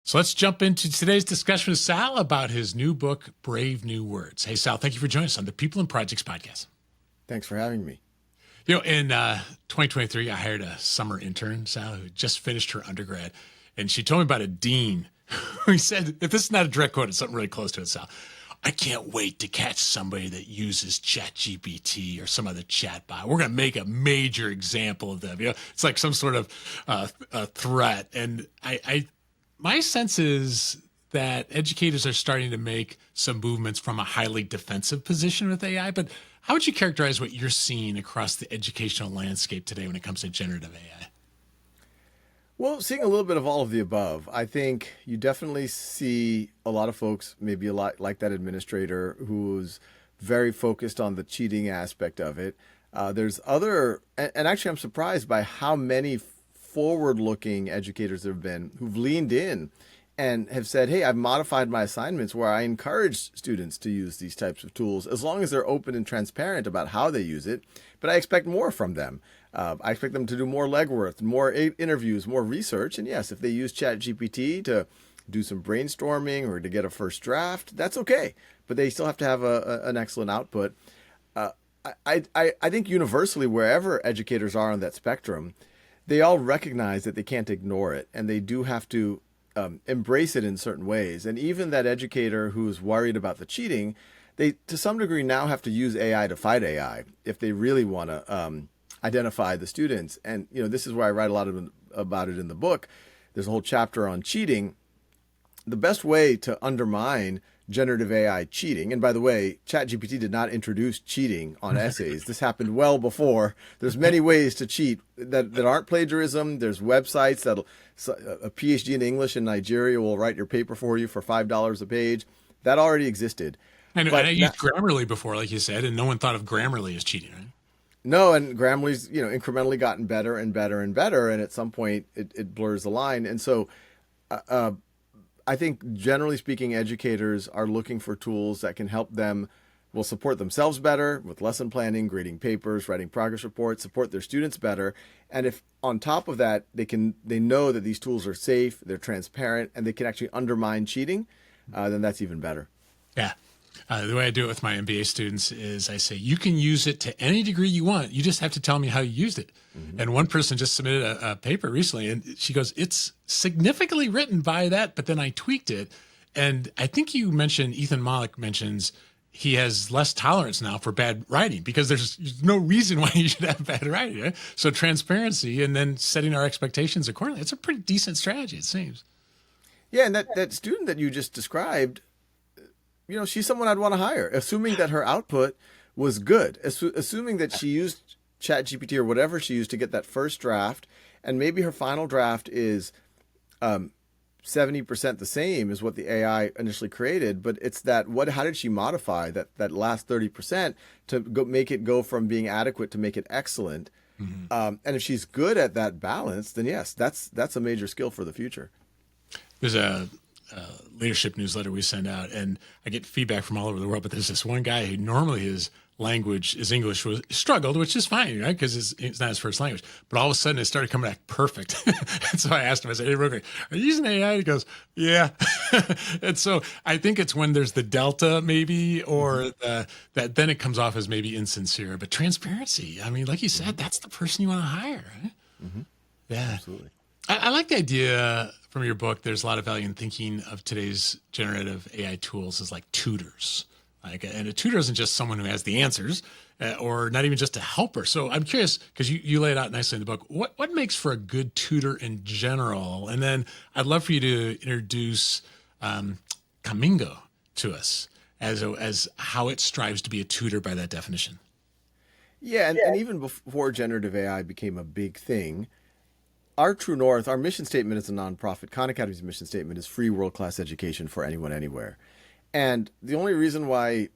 So let's jump into today's discussion with Sal about his new book, Brave New Words. Hey, Sal, thank you for joining us on the People and Projects podcast. Thanks for having me. In 2023, I hired a summer intern, Sal, who just finished her undergrad. And she told me about a dean who said, if this is not a direct quote, it's something really close to it, Sal. I can't wait to catch somebody that uses ChatGPT or some other chatbot. We're going to make a major example of them. It's like some sort of a threat. And my sense is that educators are starting to make some movements from a highly defensive position with AI. But how would you characterize what you're seeing across the educational landscape today when it comes to generative AI? Well, seeing a little bit of all of the above. I think you definitely see a lot of folks, maybe a lot like that administrator who's very focused on the cheating aspect of it. There's other, and actually I'm surprised by how many forward-looking educators there have been who've leaned in and have said, hey, I've modified my assignments where I encourage students to use these types of tools as long as they're open and transparent about how they use it. But I expect more from them. I expect them to do more legwork, more interviews, more research. And yes, if they use ChatGPT to do some brainstorming or to get a first draft, that's okay. But they still have to have an excellent output. I think universally, wherever educators are on that spectrum, they all recognize that they can't ignore it, and they do have to embrace it in certain ways. And even that educator who's worried about the cheating, they to some degree now have to use AI to fight AI if they really want to identify the students. And this is where I write a lot about it in the book. There's a whole chapter on cheating. The best way to undermine generative AI cheating, and by the way, ChatGPT did not introduce cheating on essays. This happened well before. There's many ways to cheat that aren't plagiarism. There's websites that'll, a PhD in English in Nigeria will write your paper for you for $5 a page. That already existed. And I used Grammarly before, like you said, and no one thought of Grammarly as cheating, right? No, and Grammarly's incrementally gotten better and better and better, and at some point it blurs the line. And so I think generally speaking, educators are looking for tools that can help them, will support themselves better with lesson planning, grading papers, writing progress reports, support their students better. And if on top of that, they know that these tools are safe, they're transparent, and they can actually undermine cheating, then that's even better. Yeah. The way I do it with my MBA students is I say, you can use it to any degree you want. You just have to tell me how you used it. Mm-hmm. And one person just submitted a paper recently, and she goes, it's significantly written by that, but then I tweaked it. And I think you mentioned, Ethan Malik mentions he has less tolerance now for bad writing because there's no reason why you should have bad writing. Right? So transparency and then setting our expectations accordingly. It's a pretty decent strategy, it seems. Yeah, and that student that you just described, she's someone I'd want to hire, assuming that her output was good, assuming that she used ChatGPT or whatever she used to get that first draft, and maybe her final draft is 70% the same as what the AI initially created, but it's how did she modify that last 30% to make it go from being adequate to make it excellent? Mm-hmm. And if she's good at that balance, then yes, that's a major skill for the future. There's a leadership newsletter we send out, and I get feedback from all over the world, but there's this one guy who normally his English was struggled, which is fine, right? Because it's not his first language. But all of a sudden it started coming back perfect. And so I asked him, I said, hey, real quick, are you using AI? He goes, yeah. And so I think it's when there's the delta maybe, or that then it comes off as maybe insincere, but transparency. I mean, like you said, that's the person you want to hire, right? Mm-hmm. Yeah. Absolutely. I like the idea from your book. There's a lot of value in thinking of today's generative AI tools as like tutors. And a tutor isn't just someone who has the answers, or not even just a helper. So I'm curious, because you lay it out nicely in the book, what makes for a good tutor in general? And then I'd love for you to introduce Khanmigo to us as how it strives to be a tutor by that definition. Yeah, and even before generative AI became a big thing, our true north, our mission statement as a nonprofit, Khan Academy's mission statement is free world-class education for anyone, anywhere. And the only reason why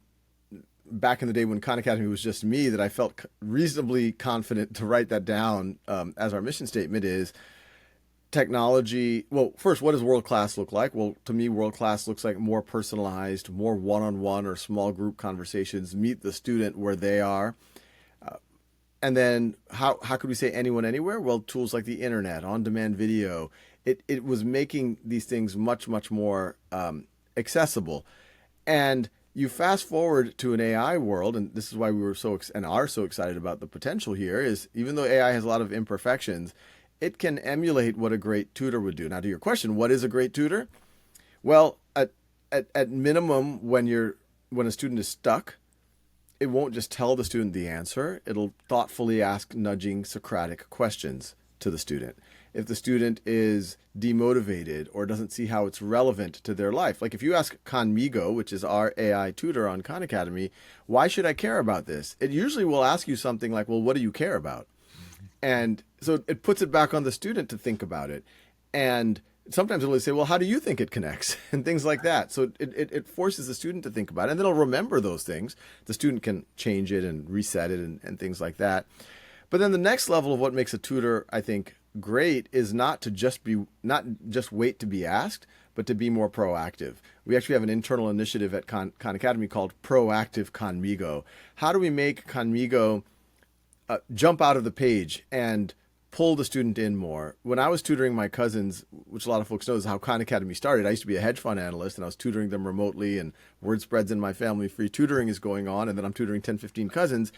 back in the day when Khan Academy was just me that I felt reasonably confident to write that down as our mission statement is technology. Well, first, what does world-class look like? Well, to me, world-class looks like more personalized, more one-on-one or small group conversations, meet the student where they are. And then how could we say anyone, anywhere? Well, tools like the internet, on-demand video, it was making these things much, much more accessible. And you fast forward to an AI world, and this is why we were and are so excited about the potential here, is even though AI has a lot of imperfections, it can emulate what a great tutor would do. Now, to your question, what is a great tutor? Well, at minimum, when a student is stuck, it won't just tell the student the answer. It'll thoughtfully ask nudging Socratic questions to the student. If the student is demotivated or doesn't see how it's relevant to their life, like if you ask Khanmigo, which is our AI tutor on Khan Academy, why should I care about this? It usually will ask you something like, well, what do you care about? And so it puts it back on the student to think about it. And sometimes it'll say, well, how do you think it connects? And things like that. So it forces the student to think about it. And then it'll remember those things. The student can change it and reset it and things like that. But then the next level of what makes a tutor, I think, great is not just wait to be asked, but to be more proactive. We actually have an internal initiative at Khan Academy called Proactive Khanmigo. How do we make Khanmigo jump out of the page and pull the student in more? When I was tutoring my cousins, which a lot of folks know is how Khan Academy started, I used to be a hedge fund analyst and I was tutoring them remotely, and word spreads in my family, free tutoring is going on, and then I'm tutoring 10, 15 cousins.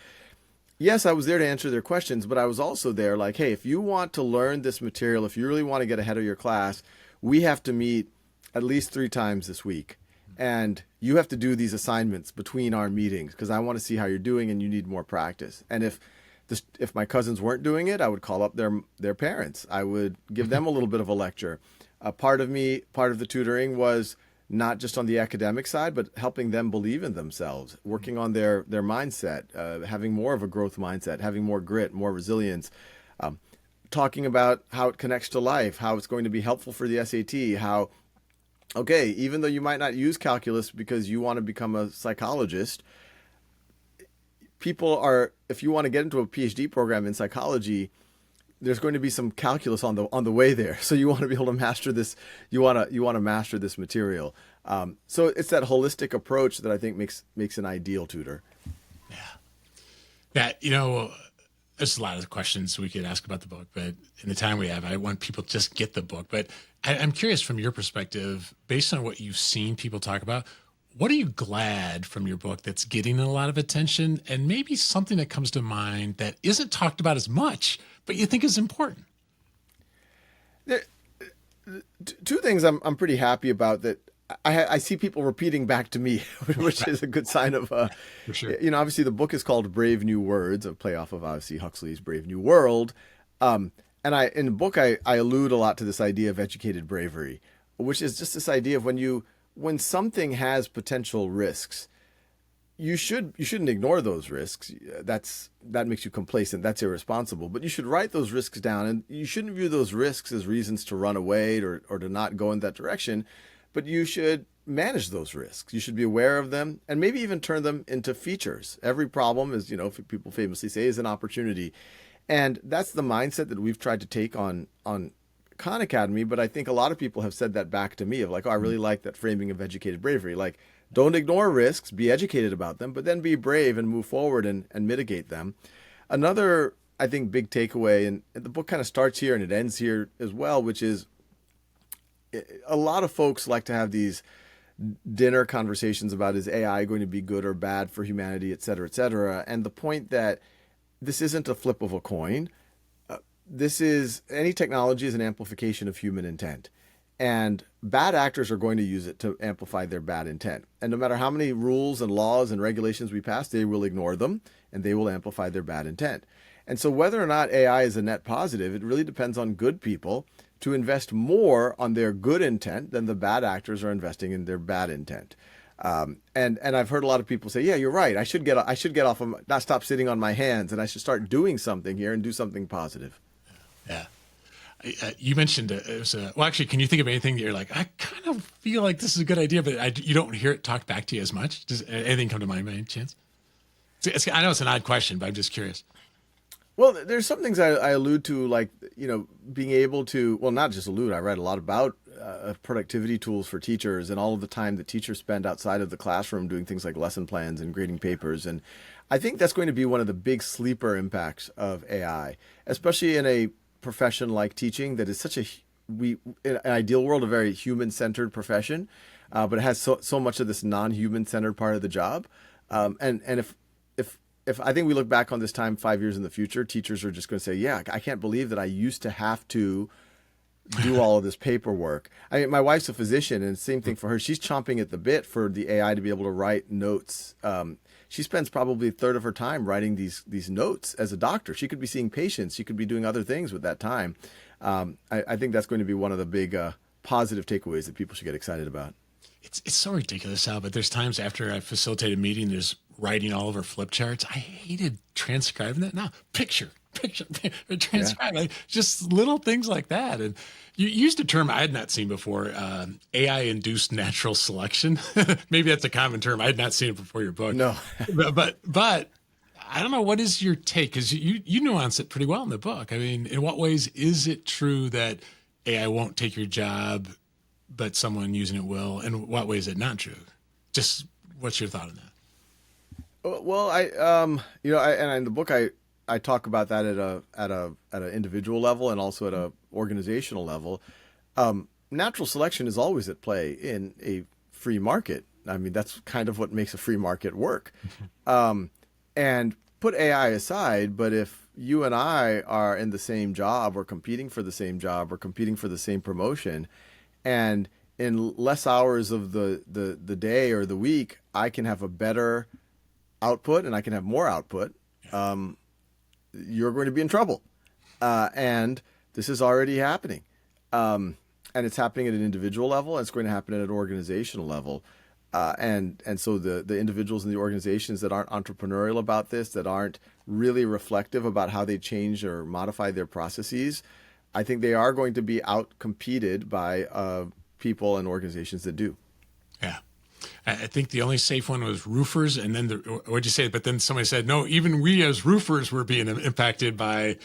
Yes, I was there to answer their questions, but I was also there like, hey, if you want to learn this material, if you really want to get ahead of your class, we have to meet at least 3 times this week. And you have to do these assignments between our meetings because I want to see how you're doing and you need more practice. And if my cousins weren't doing it, I would call up their parents. I would give them a little bit of a lecture. Part of the tutoring was not just on the academic side, but helping them believe in themselves, working on their mindset, having more of a growth mindset, having more grit, more resilience, talking about how it connects to life, how it's going to be helpful for the SAT, how, okay, even though you might not use calculus because you want to become a psychologist, if you want to get into a PhD program in psychology, there's going to be some calculus on the way there. So you want to be able to master this. You want to master this material. So it's that holistic approach that I think makes an ideal tutor. Yeah. That, there's a lot of questions we could ask about the book, but in the time we have, I want people to just get the book. But I'm curious from your perspective, based on what you've seen people talk about, what are you glad from your book that's getting a lot of attention, and maybe something that comes to mind that isn't talked about as much, but you think is important? Two things I'm pretty happy about that I see people repeating back to me, which is a good sign of, For sure. Obviously the book is called Brave New Words, a play off of obviously Huxley's Brave New World. And in the book, I allude a lot to this idea of educated bravery, which is just this idea of when something has potential risks, you shouldn't ignore those risks. That makes you complacent. That's irresponsible. But you should write those risks down, and you shouldn't view those risks as reasons to run away or to not go in that direction. But you should manage those risks. You should be aware of them and maybe even turn them into features. Every problem is, people famously say, is an opportunity. And that's the mindset that we've tried to take on Khan Academy. But I think a lot of people have said that back to me of like, oh, I really like that framing of educated bravery. Like, don't ignore risks, be educated about them, but then be brave and move forward and mitigate them. Another, I think, big takeaway, and the book kind of starts here and it ends here as well, which is a lot of folks like to have these dinner conversations about, is AI going to be good or bad for humanity, et cetera, et cetera. And the point that this isn't a flip of a coin. Any technology is an amplification of human intent. And bad actors are going to use it to amplify their bad intent. And no matter how many rules and laws and regulations we pass, they will ignore them and they will amplify their bad intent. And so whether or not AI is a net positive, it really depends on good people to invest more on their good intent than the bad actors are investing in their bad intent. And I've heard a lot of people say, yeah, you're right. I should get off of, not stop sitting on my hands, and I should start doing something here and do something positive. Yeah. You mentioned actually, can you think of anything that you're like, I kind of feel like this is a good idea, but you don't hear it talked back to you as much? Does anything come to mind by any chance? I know it's an odd question, but I'm just curious. Well, there's some things I allude to, like, being able to, well, not just allude, I write a lot about productivity tools for teachers and all of the time that teachers spend outside of the classroom doing things like lesson plans and grading papers. And I think that's going to be one of the big sleeper impacts of AI, especially in a profession like teaching that is such a in an ideal world, a very human-centered profession, but it has so much of this non-human centered part of the job. And if I think we look back on this time 5 years in the future, teachers are just going to say, yeah, I can't believe that I used to have to do all of this paperwork. I mean, my wife's a physician, and same thing for her. She's chomping at the bit for the AI to be able to write notes. She spends probably a third of her time writing these notes as a doctor. She could be seeing patients. She could be doing other things with that time. I think that's going to be one of the big positive takeaways that people should get excited about. It's so ridiculous, Sal, but there's times after I facilitate a meeting, there's writing all over flip charts. I hated transcribing that. Now, picture, transcribe, like, just little things like that. And you used a term I had not seen before, AI-induced natural selection. Maybe that's a common term. I had not seen it before your book. No. but I don't know, what is your take? Because you nuance it pretty well in the book. I mean, in what ways is it true that AI won't take your job, but someone using it will? And what way is it not true? Just what's your thought on that? Well, and in the book, I talk about that at an individual level and also at a organizational level. Natural selection is always at play in a free market. I mean, that's kind of what makes a free market work. And put AI aside, but if you and I are in the same job or competing for the same job or competing for the same promotion, and in less hours of the day or the week, I can have a better output and I can have more output, you're going to be in trouble. And this is already happening. And it's happening at an individual level, and it's going to happen at an organizational level. And so the individuals in the organizations that aren't entrepreneurial about this, that aren't really reflective about how they change or modify their processes, I think they are going to be out-competed by people and organizations that do. Yeah. I think the only safe one was roofers. And then, what'd you say? But then somebody said, no, even we as roofers were being impacted by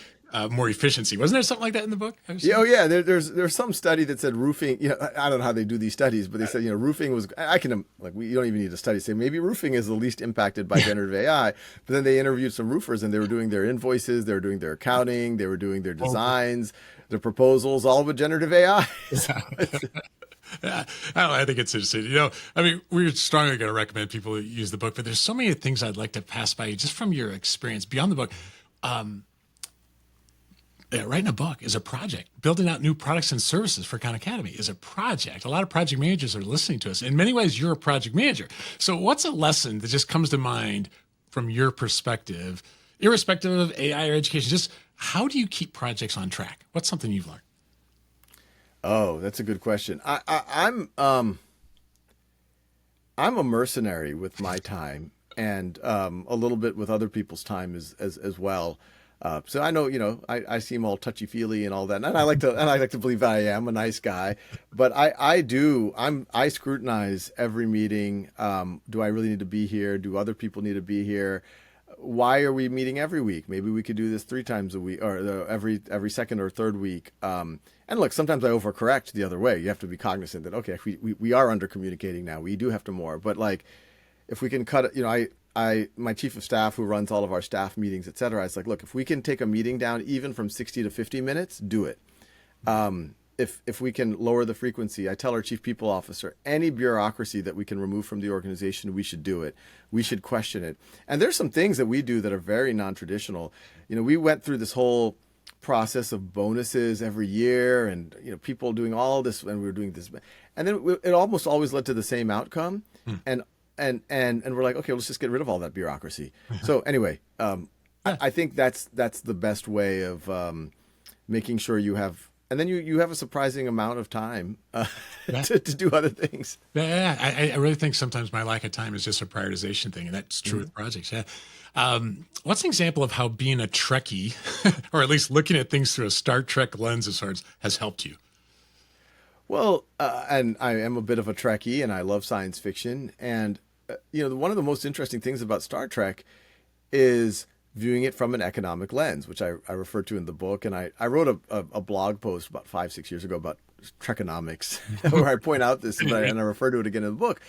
more efficiency. Wasn't there something like that in the book? Yeah, oh yeah. There's some study that said roofing. I don't know how they do these studies, but they said roofing was. You don't even need a study. Say maybe roofing is the least impacted by generative AI. But then they interviewed some roofers, and they were doing their invoices, they were doing their accounting, they were doing their designs, their proposals, all with generative AI. Yeah, I think it's interesting. I mean, we're strongly going to recommend people use the book, but there's so many things I'd like to pass by you just from your experience beyond the book. Writing a book is a project. Building out new products and services for Khan Academy is a project. A lot of project managers are listening to us. In many ways, you're a project manager. So what's a lesson that just comes to mind from your perspective, irrespective of AI or education? Just how do you keep projects on track? What's something you've learned? Oh, that's a good question. I'm a mercenary with my time, and a little bit with other people's time as well. So I know, I seem all touchy feely and all that, and I like to believe I am a nice guy, but I scrutinize every meeting. Do I really need to be here? Do other people need to be here? Why are we meeting every week? Maybe we could do this 3 times a week, or every second or third week. And look, sometimes I overcorrect the other way. You have to be cognizant that, okay, we are under communicating now. We do have to more, but like, if we can cut it, my chief of staff who runs all of our staff meetings, et cetera, it's like, look, if we can take a meeting down even from 60 to 50 minutes, do it. If we can lower the frequency, I tell our chief people officer, any bureaucracy that we can remove from the organization, we should do it. We should question it. And there's some things that we do that are very non-traditional. We went through this whole process of bonuses every year, and people doing all this, and we were doing this, and then it almost always led to the same outcome. And we're like, okay, let's just get rid of all that bureaucracy. So anyway, I think that's the best way of making sure you have, and then you have a surprising amount of time to do other things. Yeah, I really think sometimes my lack of time is just a prioritization thing, and that's true with projects. Yeah. What's an example of how being a Trekkie, or at least looking at things through a Star Trek lens of sorts, has helped you? Well, and I am a bit of a Trekkie, and I love science fiction. And, one of the most interesting things about Star Trek is viewing it from an economic lens, which I refer to in the book. And I wrote a blog post about 5-6 years ago about Trekonomics, where I point out this, and I refer to it again in the book.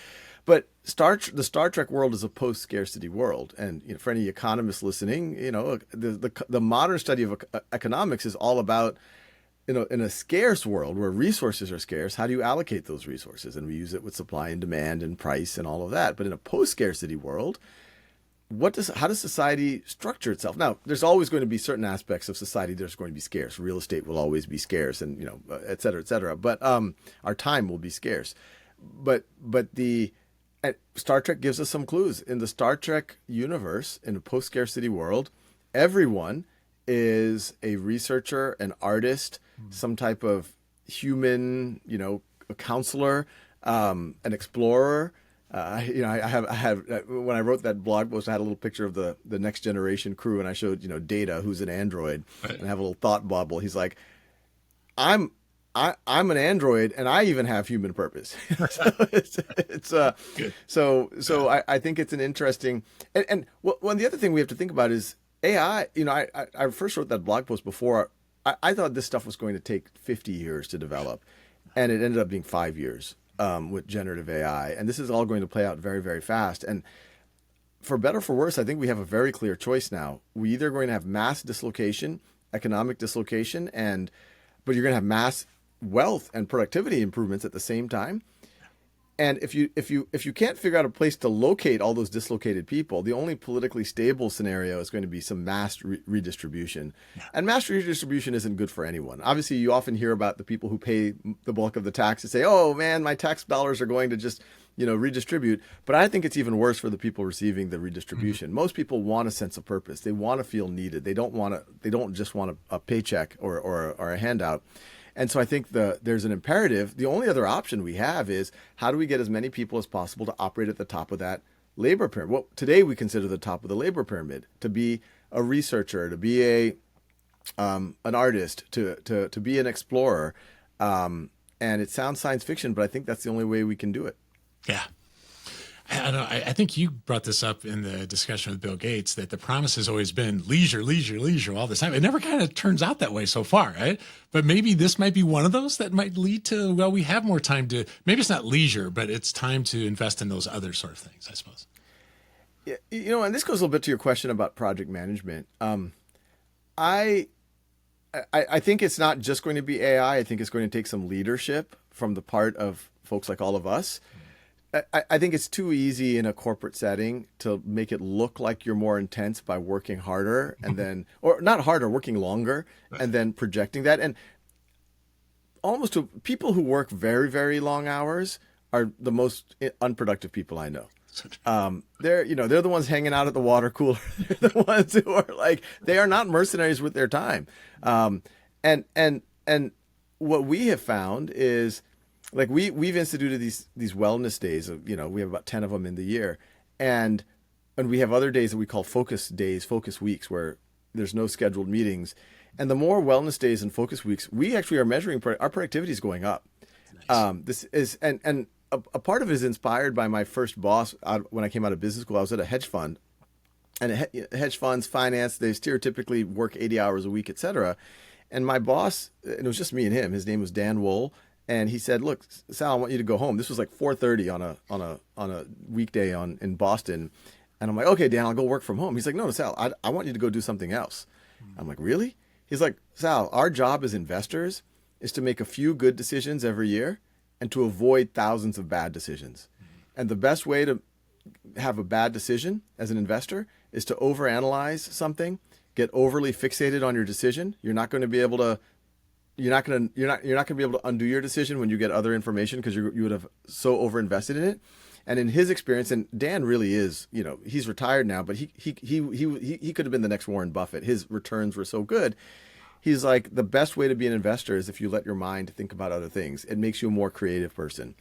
But the Star Trek world is a post-scarcity world, and for any economists listening, the modern study of economics is all about, in a scarce world where resources are scarce, how do you allocate those resources? And we use it with supply and demand and price and all of that. But in a post-scarcity world, how does society structure itself? Now, there's always going to be certain aspects of society that's going to be scarce. Real estate will always be scarce, and et cetera, et cetera. But our time will be scarce. But Star Trek gives us some clues. In the Star Trek universe, in a post-scarcity world, everyone is a researcher, an artist, some type of human, a counselor, an explorer. I have when I wrote that blog post, I had a little picture of the next generation crew, and I showed Data, who's an android, and I have a little thought bubble. He's like, I'm an android, and I even have human purpose. So I think it's an interesting and one the other thing we have to think about is AI. I first wrote that blog post before. I thought this stuff was going to take 50 years to develop, and it ended up being 5 years. With generative AI. And this is all going to play out very, very fast. And for better or for worse, I think we have a very clear choice now. We either going to have mass dislocation, economic dislocation, but you're going to have mass wealth and productivity improvements at the same time. And if you can't figure out a place to locate all those dislocated people, the only politically stable scenario is going to be some mass redistribution. Yeah. And mass redistribution isn't good for anyone. Obviously, you often hear about the people who pay the bulk of the taxes say, "Oh man, my tax dollars are going to just redistribute." But I think it's even worse for the people receiving the redistribution. Mm-hmm. Most people want a sense of purpose. They want to feel needed. They don't just want a paycheck or a handout. And so I think there's an imperative. The only other option we have is how do we get as many people as possible to operate at the top of that labor pyramid? Well, today we consider the top of the labor pyramid to be a researcher, to be an artist, to be an explorer. And it sounds science fiction, but I think that's the only way we can do it. Yeah. I don't know. I think you brought this up in the discussion with Bill Gates that the promise has always been leisure, leisure, leisure all the time. It never kind of turns out that way so far, right? But maybe this might be one of those that might lead to, well, we have more time to, maybe it's not leisure, but it's time to invest in those other sort of things, I suppose. Yeah, and this goes a little bit to your question about project management. I think it's not just going to be AI. I think it's going to take some leadership from the part of folks like all of us. I think it's too easy in a corporate setting to make it look like you're more intense by working harder and then, or not harder, working longer and then projecting that. And almost people who work very, very long hours are the most unproductive people I know. They're the ones hanging out at the water cooler. They're the ones who are like, they are not mercenaries with their time. And what we have found is, like we've instituted these wellness days of, we have about 10 of them in the year. And we have other days that we call focus days, focus weeks, where there's no scheduled meetings. And the more wellness days and focus weeks, we actually are measuring our productivity is going up. Nice. This is, and a part of it is inspired by my first boss when I came out of business school. I was at a hedge fund, and hedge funds, finance, they stereotypically work 80 hours a week, et cetera. And my boss, and it was just me and him, his name was Dan Wohl. And he said, "Look, Sal, I want you to go home." This was like 4:30 on a weekday in Boston, and I'm like, "Okay, Dan, I'll go work from home." He's like, "No, Sal, I want you to go do something else." I'm like, "Really?" He's like, "Sal, our job as investors is to make a few good decisions every year, and to avoid thousands of bad decisions. And the best way to have a bad decision as an investor is to overanalyze something, get overly fixated on your decision. You're not going to be able to." You're not going to be able to undo your decision when you get other information because you would have so overinvested in it. And in his experience, and Dan really is, he's retired now, but he could have been the next Warren Buffett. His returns were so good. He's like, the best way to be an investor is if you let your mind think about other things. It makes you a more creative person.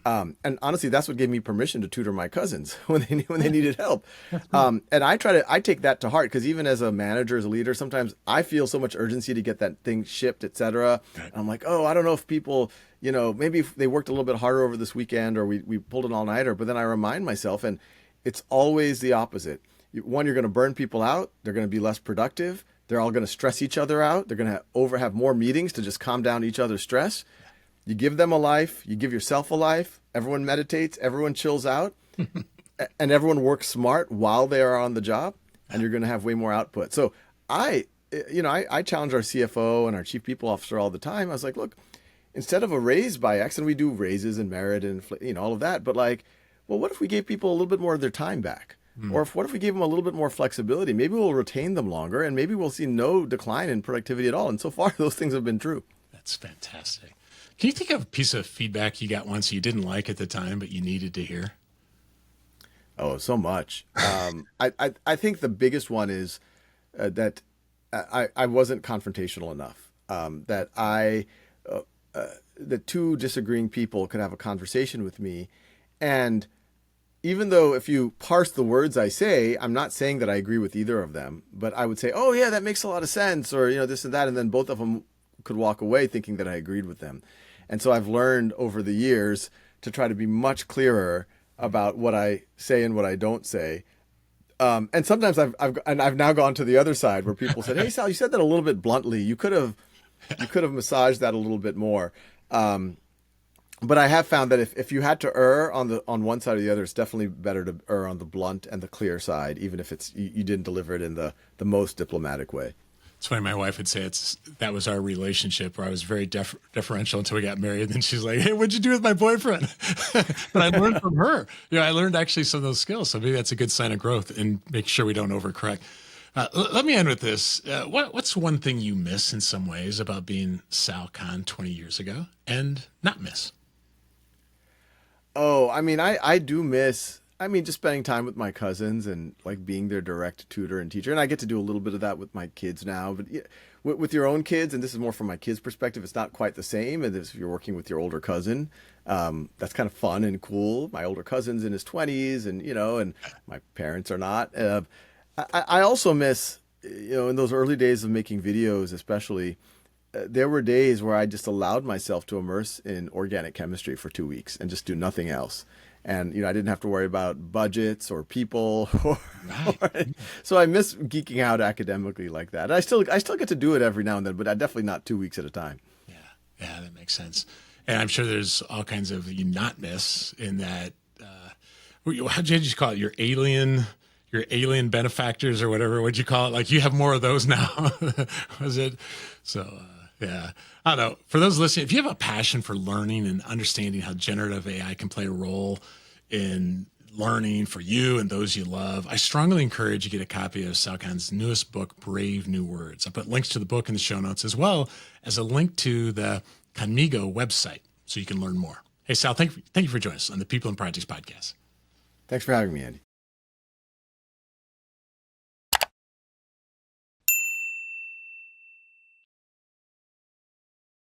And honestly, that's what gave me permission to tutor my cousins when they needed help. And I take that to heart, because even as a manager, as a leader, sometimes I feel so much urgency to get that thing shipped, et cetera. And I'm like, oh, I don't know if people, maybe if they worked a little bit harder over this weekend, or we pulled an all-nighter. But then I remind myself, and it's always the opposite. One, you're going to burn people out. They're going to be less productive. They're all going to stress each other out. They're going to have more meetings to just calm down each other's stress. You give them a life. You give yourself a life. Everyone meditates. Everyone chills out. And everyone works smart while they are on the job. And you're going to have way more output. So I challenge our CFO and our chief people officer all the time. I was like, look, instead of a raise by X, and we do raises and merit and all of that, but like, well, what if we gave people a little bit more of their time back? Or what if we gave them a little bit more flexibility? Maybe we'll retain them longer, and maybe we'll see no decline in productivity at all. And so far, those things have been true. That's fantastic. Can you think of a piece of feedback you got once you didn't like at the time, but you needed to hear? Oh, so much. I think the biggest one is that I wasn't confrontational enough. That two disagreeing people could have a conversation with me, and even though if you parse the words I say, I'm not saying that I agree with either of them, but I would say, oh yeah, that makes a lot of sense, or this and that, and then both of them could walk away thinking that I agreed with them. And so I've learned over the years to try to be much clearer about what I say and what I don't say. And sometimes I've now gone to the other side where people said, hey Sal, you said that a little bit bluntly. You could have massaged that a little bit more. But I have found that if you had to err on one side or the other, it's definitely better to err on the blunt and the clear side, even if you didn't deliver it in the most diplomatic way. It's funny. My wife would say that was our relationship where I was very deferential until we got married. And then she's like, hey, what'd you do with my boyfriend? But I learned from her. I learned actually some of those skills. So maybe that's a good sign of growth, and make sure we don't overcorrect. Let me end with this. What's one thing you miss in some ways about being Sal Khan 20 years ago and not miss? Oh, I mean, I do miss, just spending time with my cousins and like being their direct tutor and teacher. And I get to do a little bit of that with my kids now, but with your own kids, and this is more from my kids' perspective, it's not quite the same as if you're working with your older cousin. That's kind of fun and cool. My older cousin's in his 20s and my parents are not. I also miss, in those early days of making videos, especially, there were days where I just allowed myself to immerse in organic chemistry for 2 weeks and just do nothing else. And, I didn't have to worry about budgets or people. So I miss geeking out academically like that. I still get to do it every now and then, but I definitely not 2 weeks at a time. Yeah, that makes sense. And I'm sure there's all kinds of you not miss in that. How did you call it? Your alien benefactors or whatever. What'd you call it? Like you have more of those now. Was it? So, yeah, I don't know. For those listening, if you have a passion for learning and understanding how generative AI can play a role in learning for you and those you love, I strongly encourage you to get a copy of Sal Khan's newest book, Brave New Words. I put links to the book in the show notes, as well as a link to the Khanmigo website so you can learn more. Hey, Sal, thank you for joining us on the People and Projects podcast. Thanks for having me, Andy.